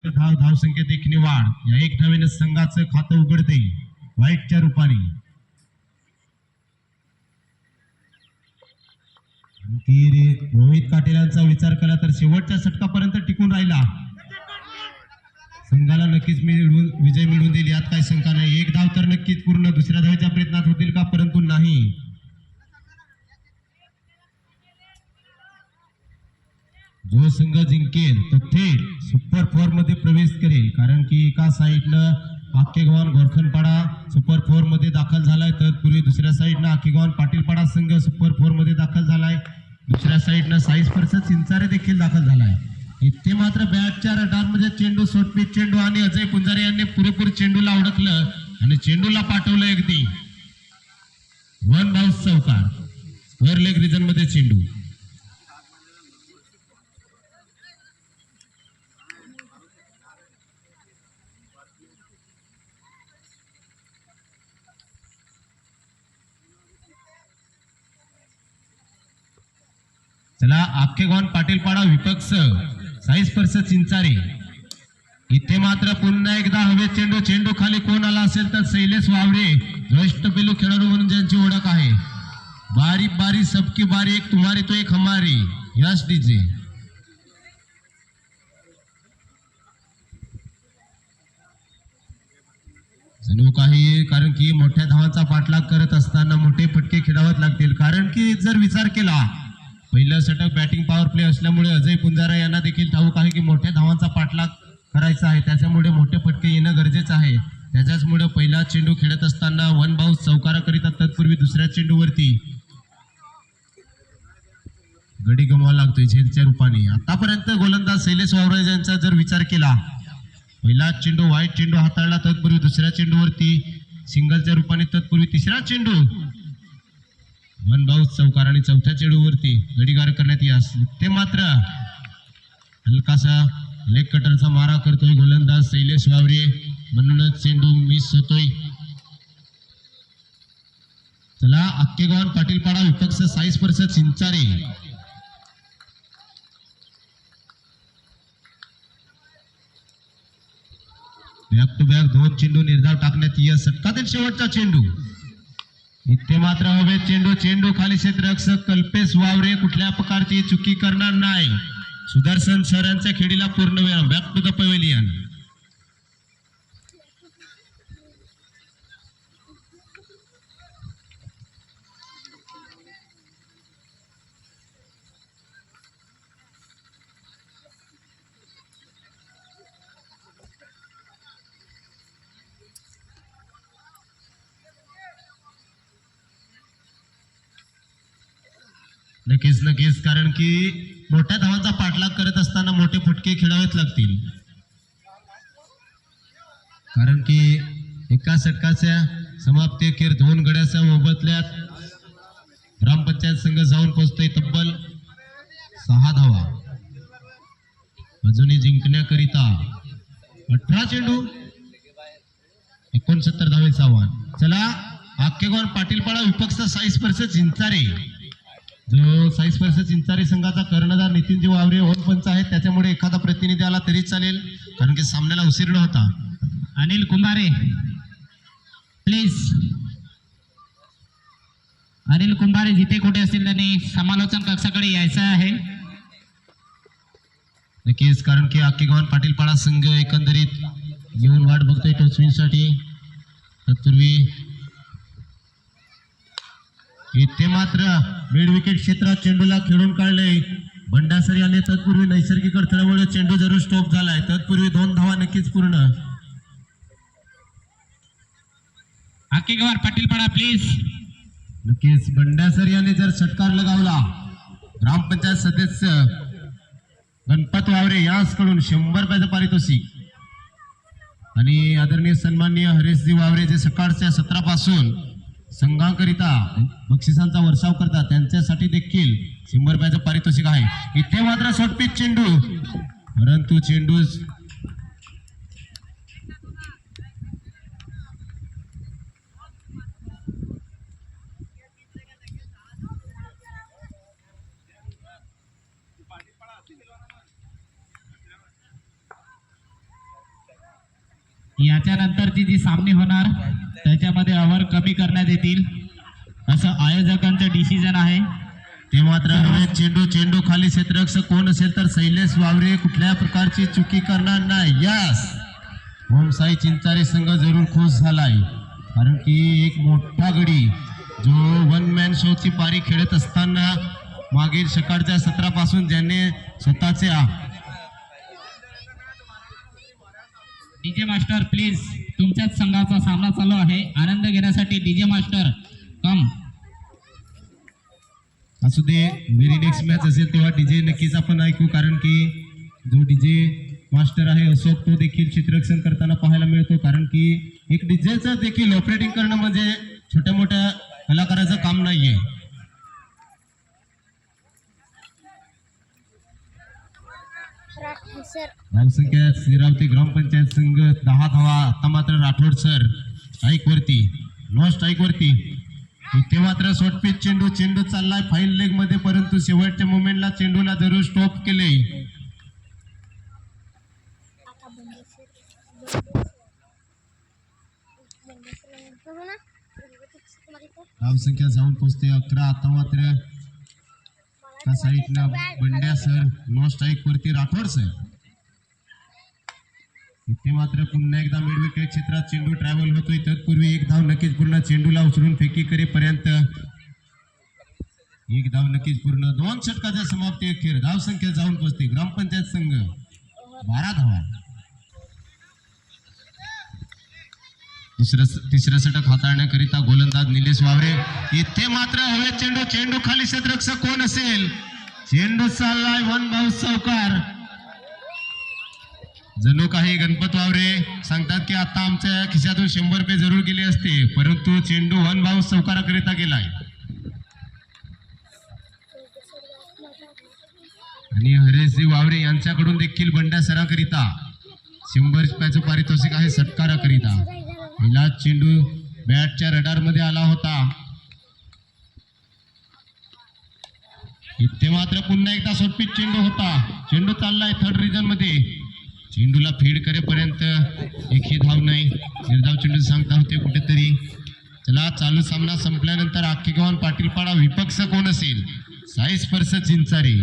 धावसंख्येत एक वाढ या एक धावेने संघाचं खातं उघडते व्हाईटच्या रूपाने. रोहित पाटील यांचा विचार केला तर शेवटच्या षटकापर्यंत टिकून राहिला. संघाला नक्कीच विजय मिळवून देईल यात काही शंका नाही. एक धाव तर नक्कीच पूर्ण दुसऱ्या धावेच्या प्रयत्नात होतील का, परंतु नाही. जो संघ जिंकेल तो थेट सुपर 4 मध्ये प्रवेश करेल, कारण की एका साईडनं आखेगाव गोरखनपाडा सुपर 4 मध्ये दाखल झालाय, तत्पूर्वी दुसऱ्या साईडनं आखेगाव पाटीलपाडा संघ सुपर 4 मध्ये दाखल झालाय. दुसऱ्या साईडनं साई स्पर्श चिंचारे देखील दाखल झालाय. इथे मात्र बॅटच्या रडारमध्ये चेंडू, सोटपीट चेंडू आणि अजय पुंजारे यांनी पुरेपूर चेंडूला ओळखलं आणि चेंडूला पाठवलं अगदी वन बाउन्स चौकार. स्क्वेअर लेग रिजन मध्ये चेंडू. चला आखेगाव पाटीलपाडा विपक्ष साई स्पर्श चिंचारे. इथे मात्र पुन्हा एकदा हवे चेंडू. चेंडू खाली कोण आला असेल तर शैलेश वावरे, अष्टपैलू खेळाडू म्हणून ज्यांची ओळख आहे. बारी बारी सबकी बारी, एक तुम्हारी तो एक हमारी. Yes DJ. जणू काही, कारण की मोठ्या धावांचा पाठलाग करत असताना मोठे फटके खेळावत लागतील. कारण की जर विचार केला, पहिलं षटक बॅटिंग पॉवर प्ले असल्यामुळे अजय पुंजारा यांना देखील ठाऊक आहे की मोठ्या धावांचा पाठलाग करायचा आहे, त्याच्यामुळे मोठे फटके येणं गरजेचं आहे. त्याच्याचमुळे पहिला चेंडू खेळत असताना वन बाउन्स चौकाराकरिता तत्पूर्वी दुसऱ्या चेंडूवरती गडी गमवावा लागतोय झेलच्या रूपाने. आतापर्यंत गोलंदाज शैलेश वावरे यांचा जर विचार केला, पहिला चेंडू व्हाईट चेंडू हाताळला, तत्पूर्वी दुसऱ्या चेंडूवरती सिंगलच्या रूपाने, तत्पूर्वी तिसरा चेंडू वन बाउन्स चौकार आणि चौथ्या चेंडूवरती गडीगार करण्यात यास. ते मात्र हलकासा लेग कटरचा मारा करतोय गोलंदाज शैलेश वावरे, म्हणूनच चेंडू मिस होतोय. चला आखेगाव पाटीलपाडा विपक्ष साई स्पर्श चिंचारे. बॅक टू बॅक दोन चेंडू निर्धाव टाकण्यात यश. षटकातील शेवटचा चेंडू. इथे मात्र हवे चेंडू. चेंडू खाली क्षेत्ररक्षक कल्पेश वावरे कुठल्या प्रकारची चुकी करणार नाही. सुदर्शन सर यांच्या खेळीला पूर्ण वेळ. Back to the pavilion. नक्कीच नक्कीच, कारण की मोठ्या धावांचा पाठलाग करत असताना मोठे फटके खेळावेच लागतील. कारण की एका षटकाच्या समाप्तीखेर दोन गड्याच्या मोबदल्यात ग्रामपंचायत संघ जाऊन पोहोचतोय तब्बल 6 धावा. अजूनही जिंकण्याकरिता 18 चेंडू 69 धावेचं आव्हान. चला आखेगाव पाटीलपाडा विपक्ष साई स्पर्श चिंचारे. जो साई स्पर्श चिंचारे संघाचा कर्णधार नितीनजी वावरे होन पंच आहेत, त्याच्यामुळे एखादा प्रतिनिधी आला तरी चालेल, कारण की सामन्याला उशीर होता. अनिल कुंभारे प्लीज. अनिल कुंभारे जिथे कुठे असतील त्यांनी समालोचन कक्षाकडे यायचं आहे. नक्कीच, कारण की आखेगाव पाटीलपाडा संघ एकंदरीत येऊन वाट बघतोय टॉसविनसाठी. तत्पूर्वी इथे मात्र मिड विकेट क्षेत्रात चेंडूला खेळून काढले बंडासरी आले. तत्पूर्वी नैसर्गिक अडथळ्यामुळे चेंडू जरूर स्टॉप झालाय. तत्पूर्वी 2 धावा नक्कीच पूर्ण. आकेगाव पाटीलपाडा प्लीज. नक्कीच बंडासरी याने जर षटकार लगावला, ग्रामपंचायत सदस्य गणपत वावरे याचकडून 100 रुपयाचं पारितोषिक आणि आदरणीय सन्माननीय हरेशजी वावरे जे सकाळच्या 17 पासून संघाकरिता बक्षिसांचा वर्षाव करतात, त्यांच्यासाठी देखील 100 रुपयाचं पारितोषिक आहे. इथे मात्र शॉर्टपिच चेंडू, परंतु चेंडू याच्यानंतरची जी सामने होणार त्याच्यामध्ये ओव्हर कमी करण्यात येतील असं आयोजकांचं डिसिजन आहे. ते मात्र हवेत चेंडू खाली क्षेत्ररक्षक कोण असेल तर शैलेश वावरे कुठल्या प्रकारची चुकी करणार नाही. यस, ओमसाई चिंचारे संघ जरूर खुश झालाय, कारण की एक मोठा गडी जो वन मॅन शो ची पारी खेळत असताना मागील सकाळच्या सत्रापासून ज्याने स्वतःचे डीजे मास्टर प्लीज, तुमच्याच संघाचा सामना चालू आहे. आनंद घेण्यासाठी डीजे मास्टर कम. असू दे, व्हेरी नेक्स्ट मॅच असेल तेव्हा डीजे नक्कीच आपण ऐकू, कारण की जो डीजे मास्टर आहे अशोक तो देखील चित्ररक्षण करताना पाहायला मिळतो, कारण की एक डीजेचं देखील ऑपरेटिंग करणं म्हणजे छोट्या मोठ्या कलाकाराचं काम नाहीये. धावसंख्या श्रीरावती ग्रामपंचायत संघ 10 धावा. आता मात्र राठोड सर स्ट्राईक वरती, नो स्ट्राईक वरती. इथे मात्र शॉर्टपिच चेंडू चाललाय फाईन लेग मध्ये, परंतु शेवटच्या मोमेंटला चेंडूला जरूर स्टॉप केले. धावसंख्या जाऊन पोहोचते 11. आता मात्र त्या साईडला बंड्या सर नो स्ट्राईक वरती राठोड सर. इथे मात्र पुन्हा एकदा मिडविकेट क्षेत्रात चेंडू ट्रॅव्हल होतोय. तत्पूर्वी एक धाव नक्कीच पूर्ण, चेंडूला उचलून फेकी करेपर्यंत एक धाव नक्कीच पूर्ण. 2 षटकाच्या समाप्ती अखेर धावसंख्या जाऊन पोहोचते ग्रामपंचायत संघ 12 धावा. तिसरं षटक हाताळण्याकरिता गोलंदाज निलेश वावरे. इथे मात्र हवेत चेंडू खाली क्षेत्ररक्षक कोण असेल. चेंडू चाललाय वन भाऊ चौकार. जणू काही गणपत वावरे सांगतात की आता आमच्या खिशातून 100 रुपये जरूर गेले असते, परंतु चेंडू वन भाऊ चौकाराकरिता गेलाय. आणि हरेशजी वावरे यांच्याकडून देखील बंड्या सराकरिता 100 रुपयाचं पारितोषिक आहे सत्काराकरिता. पहिला चेंडू बॅटच्या रडार मध्ये आला होता. इथे मात्र पुन्हा एकदा शॉर्टपिच चेंडू होता. चेंडू चाललाय थर्ड रिजन मध्ये. चेंडूला फीड करेपर्यंत एकही धाव नाही. निर्धाव चेंडू सांगता होते कुठेतरी. चला, चालू सामना संपल्यानंतर आखेगाव पाटीलपाडा विपक्ष कोण असेल. साई स्पर्श चिंचारे.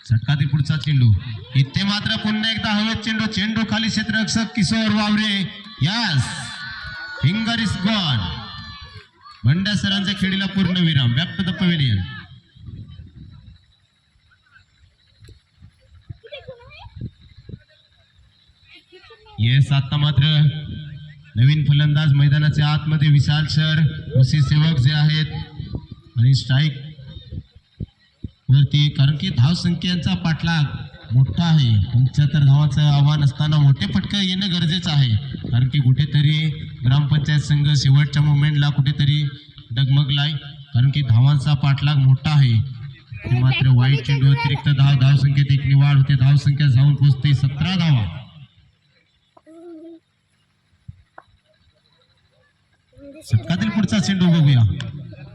षटकातील पुढचा चेंडू. इथे मात्र पुन्हा एकदा हवेत चेंडू खाली क्षेत्ररक्षक Kishor Waware. Yes, finger is gone. Bandya सरांच्या खेळीला पूर्ण विराम. Back to the pavilion. Yes, आता मात्र नवीन फलंदाज मैदानाच्या आतमध्ये विशाल सर कृषी सेवक जे आहेत आणि स्ट्राईक वरती, कारण की धाव संख्यांचा पाठलाग मोठा आहे. 75 धावांचं आव्हान असताना मोठे फटके येणं गरजेचं आहे, कारण की कुठेतरी ग्रामपंचायत संघ शेवटच्या मोमेंटला कुठेतरी डगमगलाय, कारण की धावांचा पाठलाग मोठा आहे. ते मात्र वाईट चेंडू अतिरिक्त धावसंख्येत एक निवाड होते. धावसंख्या जाऊन पोहोचते 17 धावा. षटकातील पुढचा चेंडू बघूया.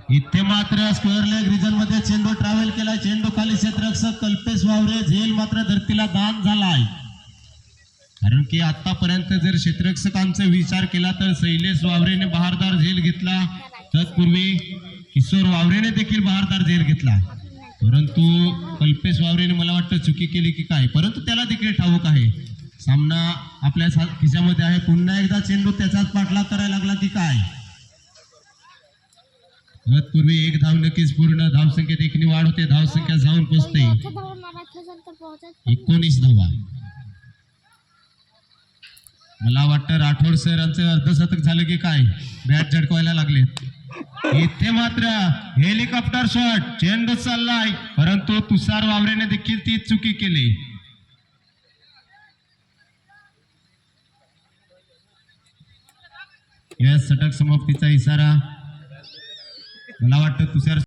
इथे मात्र स्क्वेअर लेग रिजन मध्ये चेंडू ट्रॅव्हल केलाय. चेंडू खाली क्षेत्ररक्षक कल्पेश वावरे. झेल मात्र धरतीला दान झालाय, कारण की आतापर्यंत जर क्षेत्ररक्षकांचा विचार केला तर शैलेश वावरेने बहारदार झेल घेतला, तत्पूर्वी किशोर वावरेने देखील बहारदार झेल घेतला, परंतु कल्पेश वावरेने मला वाटतं चुकी केली की काय, परंतु त्याला देखील ठाऊक आहे सामना आपल्या खिशामध्ये आहे. पुन्हा एकदा चेंडू त्याचाच पाठलाग करायला लागला की काय. तत्पूर्वी एक धाव नक्कीच पूर्ण. धावसंख्येत एक वाढ होते. धावसंख्या जाऊन पोहोचते 19 धावा. मला वाटतं राठोड सरांचं अर्धशतक झालं की काय, बॅट झटकवायला लागले. इथे मात्र हेलिकॉप्टर शॉट. चेंडू चाललाय, परंतु तुषार वावरेने देखील ती चुकी केली. या षटक समाप्तीचा इशारा मला वाटतं तुषार